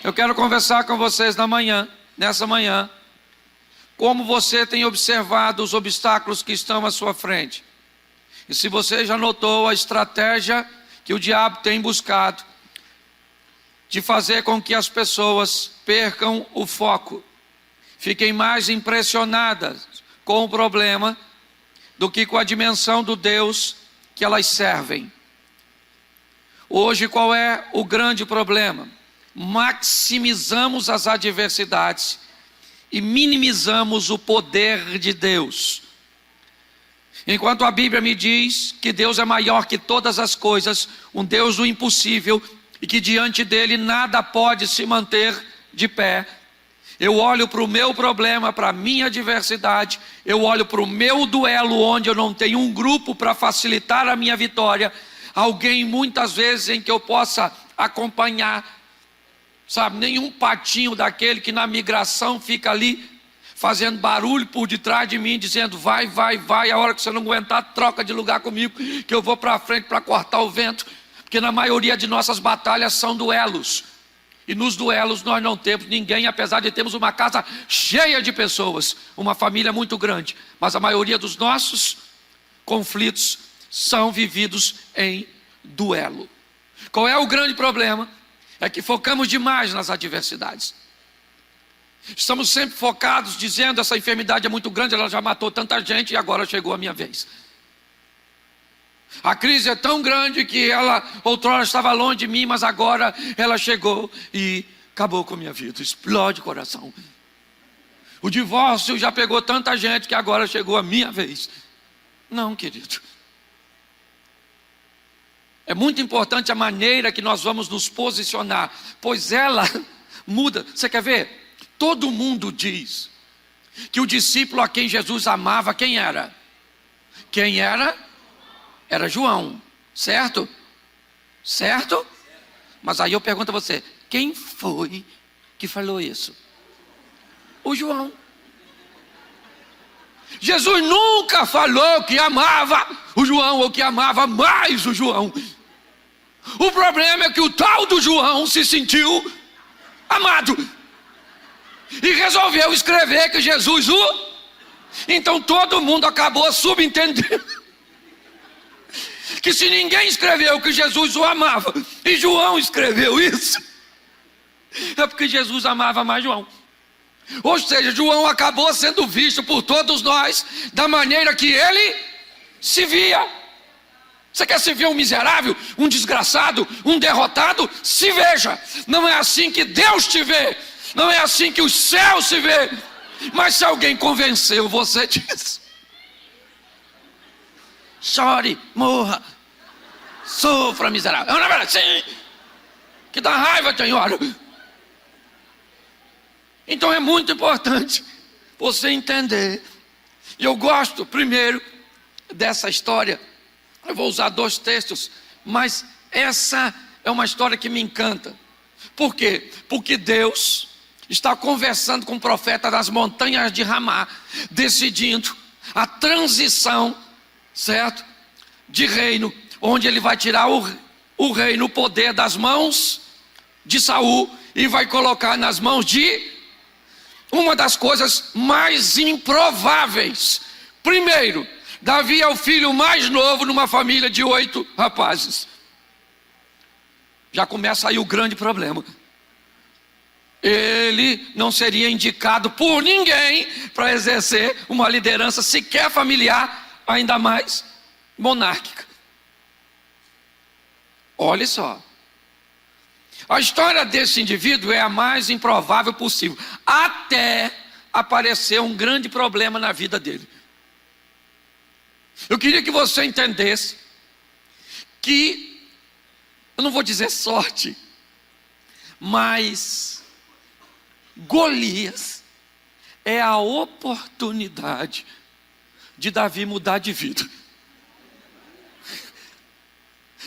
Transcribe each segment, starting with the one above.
Eu quero conversar com vocês nessa manhã, como você tem observado os obstáculos que estão à sua frente. E se você já notou a estratégia que o diabo tem buscado de fazer com que as pessoas percam o foco, fiquem mais impressionadas com o problema do que com a dimensão do Deus que elas servem. Hoje, qual é o grande problema? Maximizamos as adversidades e minimizamos o poder de Deus. Enquanto a Bíblia me diz que Deus é maior que todas as coisas, um Deus do impossível, e que diante dele nada pode se manter de pé, eu olho para o meu problema, para a minha adversidade, eu olho para o meu duelo, onde eu não tenho um grupo para facilitar a minha vitória, alguém muitas vezes em que eu possa acompanhar, sabe, nenhum patinho daquele que na migração fica ali fazendo barulho por detrás de mim, dizendo vai, a hora que você não aguentar, troca de lugar comigo, que eu vou para frente para cortar o vento. Porque na maioria de nossas batalhas são duelos, e nos duelos nós não temos ninguém, apesar de termos uma casa cheia de pessoas, uma família muito grande, mas a maioria dos nossos conflitos são vividos em duelo. Qual é o grande problema? É que focamos demais nas adversidades. Estamos sempre focados dizendo, essa enfermidade é muito grande, ela já matou tanta gente e agora chegou a minha vez. A crise é tão grande que ela outrora estava longe de mim, mas agora ela chegou e acabou com a minha vida. Explode o coração. O divórcio já pegou tanta gente que agora chegou a minha vez. Não, querido. É muito importante a maneira que nós vamos nos posicionar, pois ela muda. Você quer ver? Todo mundo diz que o discípulo a quem Jesus amava, quem era? Quem era? Era João, certo? Certo? Mas aí eu pergunto a você, quem foi que falou isso? O João. Jesus nunca falou que amava o João ou que amava mais o João. O problema é que o tal do João se sentiu amado e resolveu escrever que Jesus o... Então todo mundo acabou subentendendo que se ninguém escreveu que Jesus o amava e João escreveu isso, é porque Jesus amava mais João. Ou seja, João acabou sendo visto por todos nós da maneira que ele se via. Você quer se ver um miserável, um desgraçado, um derrotado? Se veja. Não é assim que Deus te vê, não é assim que os céus se vê. Mas se alguém convenceu você disso, chore, morra, sofra, miserável. Não é verdade? Sim. Que dá raiva, senhora. Então é muito importante você entender. E eu gosto primeiro dessa história. Eu vou usar 2 textos, mas essa é uma história que me encanta. Por quê? Porque Deus está conversando com o profeta das montanhas de Ramá, decidindo a transição, certo? De reino, onde ele vai tirar o reino, o poder das mãos de Saul e vai colocar nas mãos de uma das coisas mais improváveis. Primeiro, Davi é o filho mais novo numa família de 8 rapazes. Já começa aí o grande problema. Ele não seria indicado por ninguém para exercer uma liderança sequer familiar, ainda mais monárquica. Olha só. A história desse indivíduo é a mais improvável possível, até aparecer um grande problema na vida dele. Eu queria que você entendesse que, eu não vou dizer sorte, mas Golias é a oportunidade de Davi mudar de vida.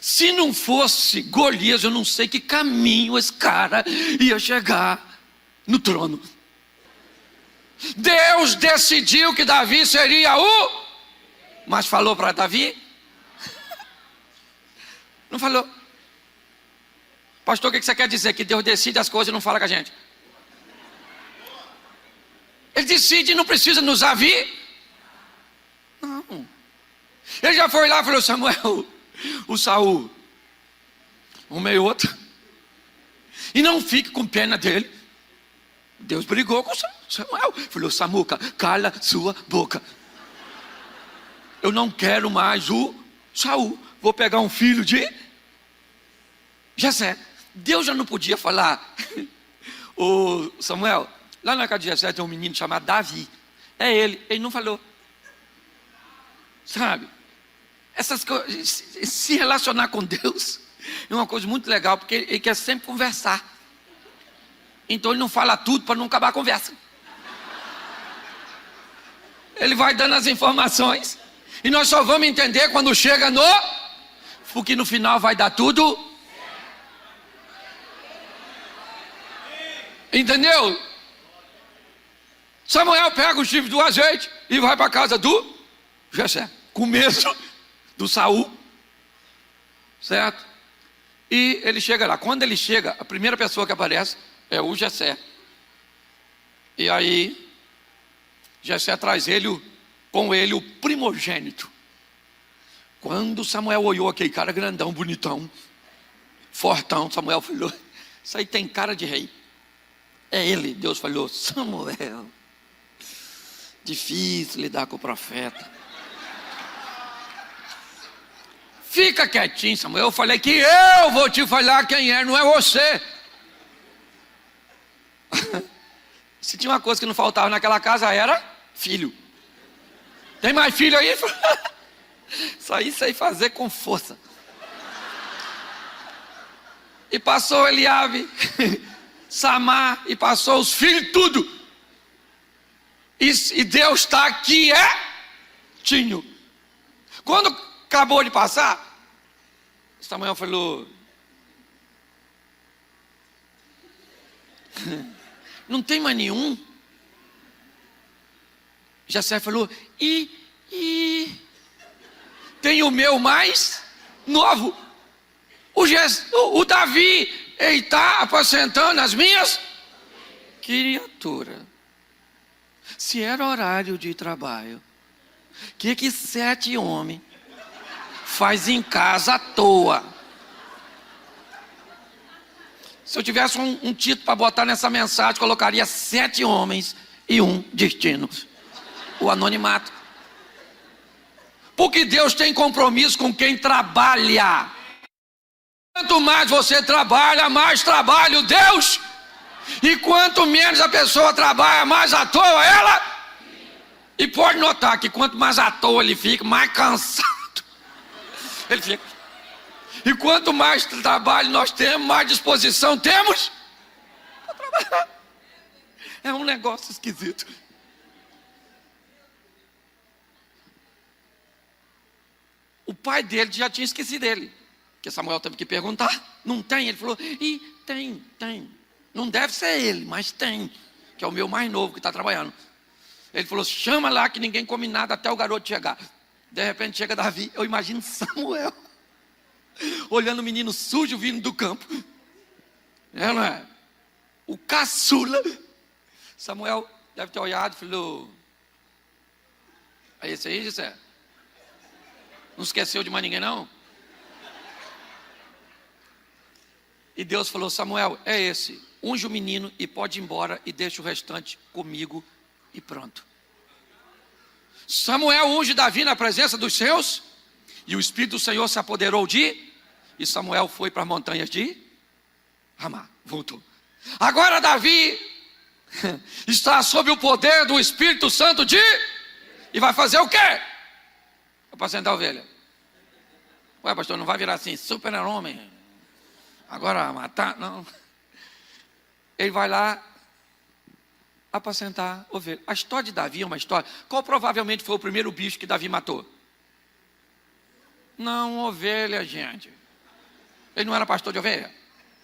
Se não fosse Golias, eu não sei que caminho esse cara ia chegar no trono. Deus decidiu que Davi seria o... Mas falou para Davi? Não falou. Pastor, o que você quer dizer? Que Deus decide as coisas e não fala com a gente. Ele decide e não precisa nos avisar. Não. Ele já foi lá e falou: Samuel, o Saul, um meio outro. E não fique com pena dele. Deus brigou com Samuel. Falou: Samuca, cala sua boca. Eu não quero mais o Saul. Vou pegar um filho de Jessé. Deus já não podia falar: ô Samuel, lá na casa de Jessé tem um menino chamado Davi. É ele. Ele não falou. Sabe? Essas coisas, se relacionar com Deus é uma coisa muito legal, porque ele quer sempre conversar. Então ele não fala tudo para não acabar a conversa. Ele vai dando as informações e nós só vamos entender quando chega no... Porque no final vai dar tudo. Entendeu? Samuel pega o chifre do azeite e vai para a casa do Jessé, com medo do Saul, certo? E ele chega lá. Quando ele chega, a primeira pessoa que aparece é o Jessé. E aí Jessé traz com ele o primogênito. Quando Samuel olhou aquele cara grandão, bonitão, fortão, Samuel falou: isso aí tem cara de rei. É ele. Deus falou: Samuel, difícil lidar com o profeta. Fica quietinho, Samuel. Eu falei que eu vou te falar quem é, não é você. Se tinha uma coisa que não faltava naquela casa, era filho. Tem mais filho aí? Isso aí sei fazer com força. E passou Eliabe, Samar, e passou os filhos, tudo. E Deus está quietinho. Quando acabou de passar, Samuel falou: não tem mais nenhum. Jessé falou: tem o meu mais novo, o Davi. Ele está apacentando as minhas criaturas. Se era horário de trabalho, que 7 homens faz em casa à toa? Se eu tivesse um título para botar nessa mensagem, colocaria 7 homens e um destino: o anonimato. Porque Deus tem compromisso com quem trabalha. Quanto mais você trabalha, mais trabalha o Deus. E quanto menos a pessoa trabalha, mais à toa ela. E pode notar que quanto mais à toa ele fica, mais cansado ele fica. E quanto mais trabalho nós temos, mais disposição temos para trabalhar. É um negócio esquisito. O pai dele já tinha esquecido dele, porque Samuel teve que perguntar. Não tem? Ele falou: tem. Não deve ser ele, mas tem, que é o meu mais novo que está trabalhando. Ele falou: chama lá que ninguém come nada até o garoto chegar. De repente chega Davi. Eu imagino Samuel olhando o menino sujo vindo do campo. Não é? O caçula. Samuel deve ter olhado e falou: é esse aí, Jessé? Não esqueceu de mais ninguém, não? E Deus falou: Samuel, é esse. Unge o menino e pode ir embora e deixa o restante comigo e pronto. Samuel unge Davi na presença dos seus, e o Espírito do Senhor se apoderou e Samuel foi para as montanhas de Ramá. Voltou. Agora Davi está sob o poder do Espírito Santo e vai fazer o quê? Apacentar a ovelha. Ué, pastor, não vai virar assim, super-homem, agora matar? Não. Ele vai lá apacentar a ovelha. A história de Davi é uma história. Qual provavelmente foi o primeiro bicho que Davi matou? Não, ovelha, gente. Ele não era pastor de ovelha?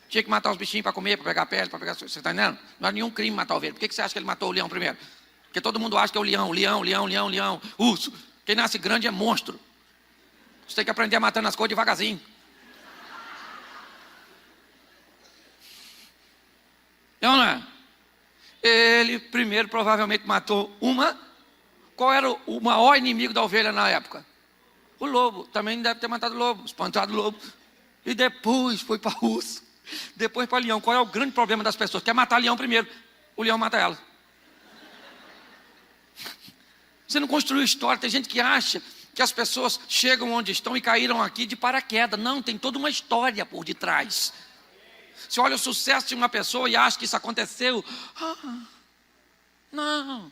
Tinha que matar os bichinhos para comer, para pegar pele, para pegar... Você está entendendo? Não era nenhum crime matar a ovelha. Por que você acha que ele matou o leão primeiro? Porque todo mundo acha que é o leão, urso. Quem nasce grande é monstro. Você tem que aprender a matar as coisas devagarzinho. É ou não é? Ele primeiro provavelmente matou uma. Qual era o maior inimigo da ovelha na época? O lobo. Também deve ter matado o lobo, espantado o lobo. E depois foi para urso. Depois para leão. Qual é o grande problema das pessoas? Quer matar leão primeiro. O leão mata ela. Você não construiu história. Tem gente que acha que as pessoas chegam onde estão e caíram aqui de paraquedas. Não, tem toda uma história por detrás. Você olha o sucesso de uma pessoa e acha que isso aconteceu. Não.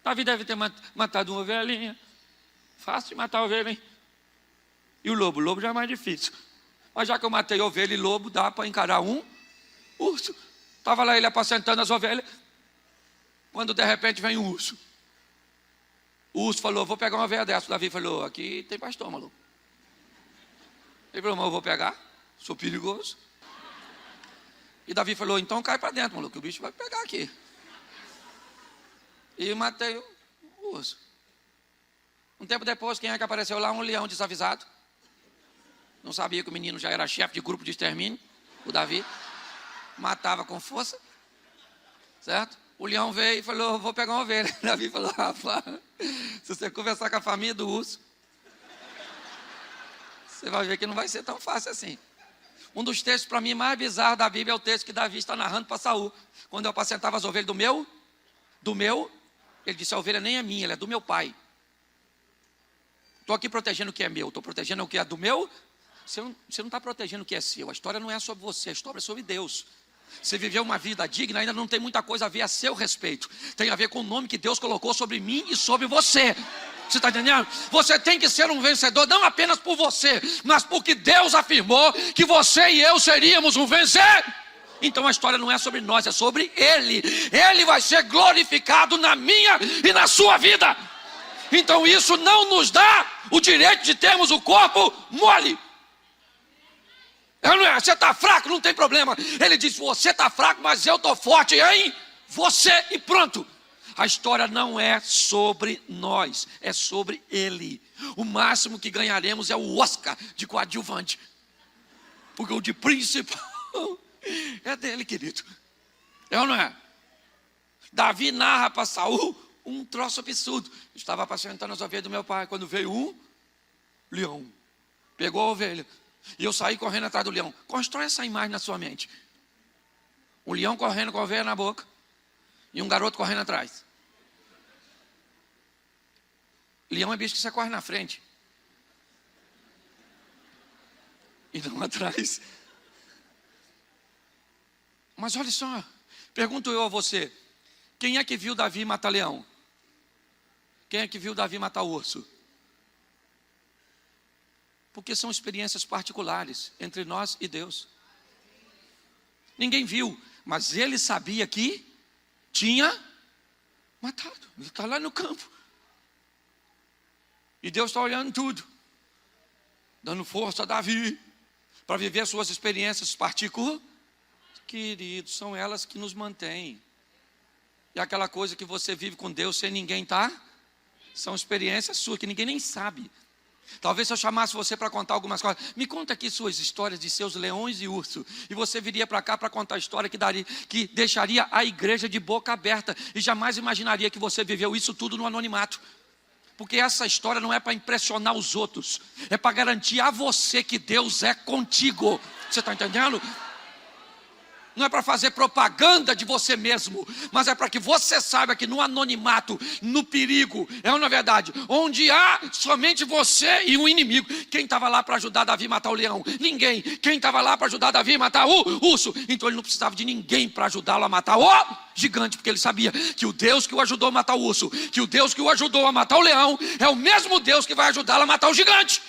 Davi deve ter matado uma ovelhinha. Fácil de matar a ovelha, hein? E o lobo? O lobo já é mais difícil. Mas já que eu matei ovelha e lobo, dá para encarar um urso. Estava lá ele apacentando as ovelhas. Quando de repente vem um urso. O urso falou, vou pegar uma ovelha dessa. O Davi falou, aqui tem pastor, maluco. Ele falou, mas eu vou pegar, sou perigoso. E Davi falou, então cai para dentro, maluco, o bicho vai pegar aqui. E matei o urso. Um tempo depois, quem é que apareceu lá? Um leão desavisado. Não sabia que o menino já era chefe de grupo de extermínio, o Davi. Matava com força. Certo? O leão veio e falou, vou pegar uma ovelha. O Davi falou, rapaz, se você conversar com a família do urso, você vai ver que não vai ser tão fácil assim. Um dos textos para mim mais bizarros da Bíblia é o texto que Davi está narrando para Saul. Quando eu apacentava as ovelhas do meu, ele disse, a ovelha nem é minha, ela é do meu pai. Estou aqui protegendo o que é meu, estou protegendo o que é do meu. Você não está protegendo o que é seu. A história não é sobre você, a história é sobre Deus. Você viveu uma vida digna, ainda não tem muita coisa a ver a seu respeito. Tem a ver com o nome que Deus colocou sobre mim e sobre você. Você está entendendo? Você tem que ser um vencedor, não apenas por você, mas porque Deus afirmou que você e eu seríamos um vencer. Então a história não é sobre nós, é sobre Ele. Ele vai ser glorificado na minha e na sua vida. Então isso não nos dá o direito de termos o corpo mole. Você está fraco, não tem problema. Ele diz, você está fraco, mas eu estou forte em você. E pronto. A história não é sobre nós, é sobre Ele. O máximo que ganharemos é o Oscar de coadjuvante. Porque o de principal é dele, querido. É ou não é? Davi narra para Saul um troço absurdo. Estava apacentando as ovelhas do meu pai, quando veio um leão. Pegou a ovelha. E eu saí correndo atrás do leão. Constrói essa imagem na sua mente. Um leão correndo com a ovelha na boca. E um garoto correndo atrás. Leão é bicho que você corre na frente. E não atrás. Mas olha só. Pergunto eu a você. Quem é que viu Davi matar leão? Quem é que viu Davi matar urso? Porque são experiências particulares entre nós e Deus. Ninguém viu, mas ele sabia que tinha matado. Ele está lá no campo. E Deus está olhando tudo. Dando força a Davi para viver suas experiências particulares. Queridos, são elas que nos mantêm. E aquela coisa que você vive com Deus sem ninguém estar, são experiências suas que ninguém nem sabe. Talvez se eu chamasse você para contar algumas coisas, me conta aqui suas histórias de seus leões e urso, e você viria para cá para contar a história que deixaria a igreja de boca aberta, e jamais imaginaria que você viveu isso tudo no anonimato. Porque essa história não é para impressionar os outros, é para garantir a você que Deus é contigo. Você está entendendo? Não é para fazer propaganda de você mesmo, mas é para que você saiba que no anonimato, no perigo, é uma verdade, onde há somente você e o inimigo. Quem estava lá para ajudar Davi a matar o leão? Ninguém. Quem estava lá para ajudar Davi a matar o urso? Então ele não precisava de ninguém para ajudá-lo a matar o gigante, porque ele sabia que o Deus que o ajudou a matar o urso, que o Deus que o ajudou a matar o leão, é o mesmo Deus que vai ajudá-lo a matar o gigante.